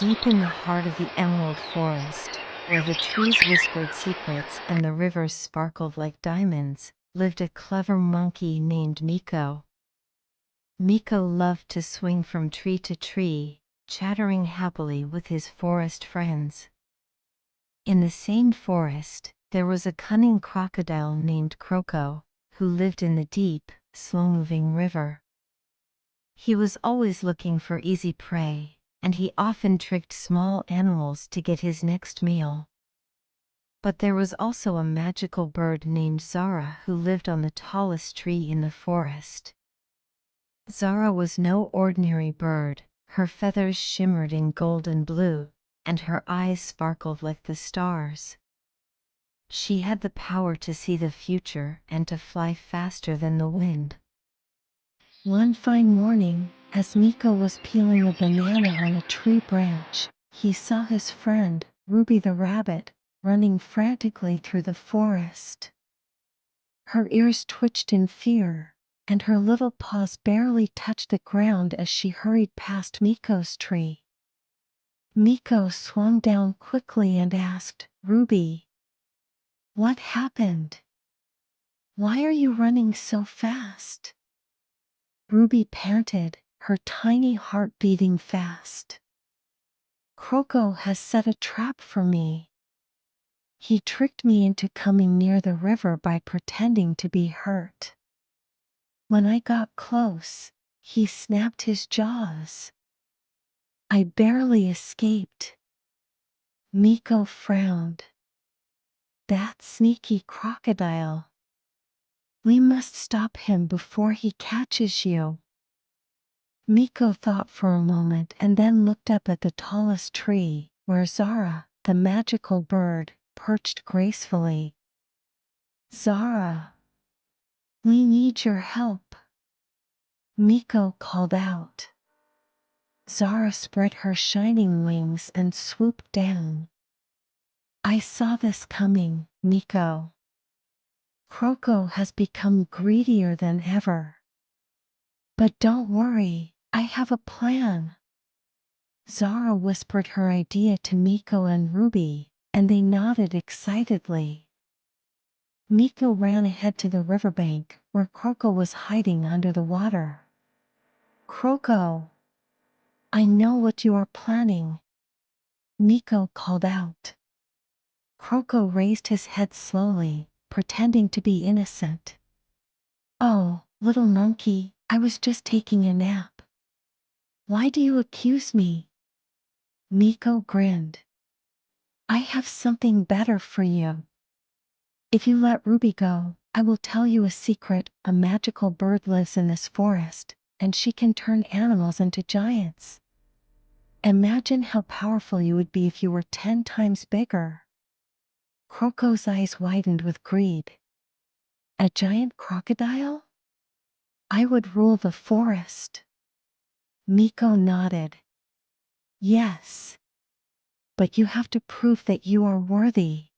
Deep in the heart of the emerald forest, where the trees whispered secrets and the rivers sparkled like diamonds, lived a clever monkey named Miko. Miko loved to swing from tree to tree, chattering happily with his forest friends. In the same forest, there was a cunning crocodile named Kroko, who lived in the deep, slow-moving river. He was always looking for easy prey, and he often tricked small animals to get his next meal. But there was also a magical bird named Zara who lived on the tallest tree in the forest. Zara was no ordinary bird. Her feathers shimmered in gold and blue, and her eyes sparkled like the stars. She had the power to see the future and to fly faster than the wind. One fine morning, as Miko was peeling a banana on a tree branch, he saw his friend, Ruby the rabbit, running frantically through the forest. Her ears twitched in fear, and her little paws barely touched the ground as she hurried past Miko's tree. Miko swung down quickly and asked, "Ruby, what happened? Why are you running so fast?" Ruby panted, her tiny heart beating fast. "Kroko has set a trap for me. He tricked me into coming near the river by pretending to be hurt. When I got close, he snapped his jaws. I barely escaped." Miko frowned. "That sneaky crocodile. We must stop him before he catches you." Miko thought for a moment and then looked up at the tallest tree, where Zara, the magical bird, perched gracefully. "Zara, we need your help," Miko called out. Zara spread her shining wings and swooped down. "I saw this coming, Miko. Kroko has become greedier than ever. But don't worry, I have a plan." Zara whispered her idea to Miko and Ruby, and they nodded excitedly. Miko ran ahead to the riverbank, where Kroko was hiding under the water. "Kroko, I know what you are planning," Miko called out. Kroko raised his head slowly, pretending to be innocent. "Oh, little monkey, I was just taking a nap. Why do you accuse me?" Miko grinned. "I have something better for you. If you let Ruby go, I will tell you a secret. A magical bird lives in this forest, and she can turn animals into giants. Imagine how powerful you would be if you were 10 times bigger." Kroko's eyes widened with greed. "A giant crocodile? I would rule the forest." Miko nodded. "Yes. But you have to prove that you are worthy.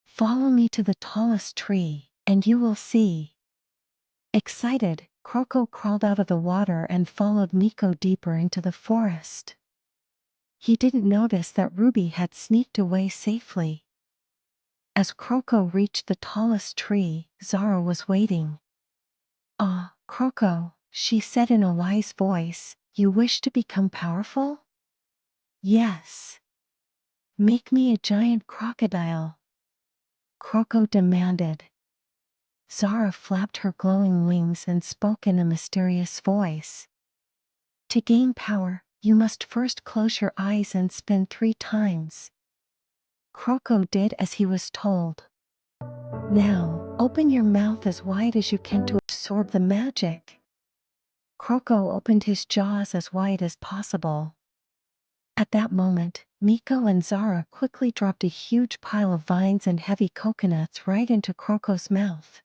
Follow me to the tallest tree, and you will see." Excited, Kroko crawled out of the water and followed Miko deeper into the forest. He didn't notice that Ruby had sneaked away safely. As Kroko reached the tallest tree, Zara was waiting. "Ah, Kroko," she said in a wise voice, "you wish to become powerful?" "Yes. Make me a giant crocodile," Kroko demanded. Zara flapped her glowing wings and spoke in a mysterious voice. "To gain power, you must first close your eyes and spin 3 times." Kroko did as he was told. "Now, open your mouth as wide as you can to absorb the magic." Kroko opened his jaws as wide as possible. At that moment, Miko and Zara quickly dropped a huge pile of vines and heavy coconuts right into Kroko's mouth.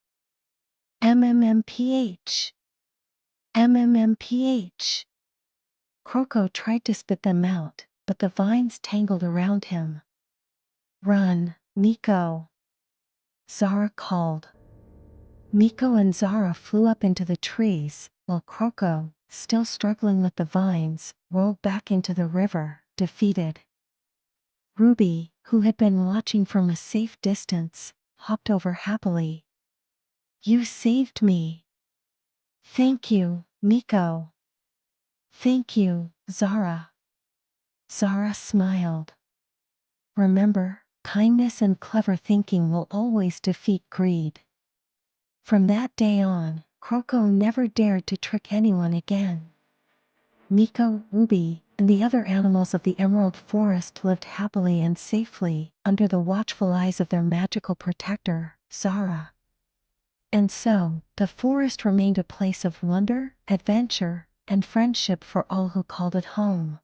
MMMPH. MMMPH. Kroko tried to spit them out, but the vines tangled around him. "Run, Miko," Zara called. Miko and Zara flew up into the trees, while Kroko, still struggling with the vines, rolled back into the river. defeated. Ruby, who had been watching from a safe distance, hopped over happily. "You saved me." "Thank you, Miko." "Thank you, Zara." Zara smiled. "Remember, kindness and clever thinking will always defeat greed." From that day on, Kroko never dared to trick anyone again. Miko, Ruby, and the other animals of the Emerald Forest lived happily and safely under the watchful eyes of their magical protector, Zara. And so, the forest remained a place of wonder, adventure, and friendship for all who called it home.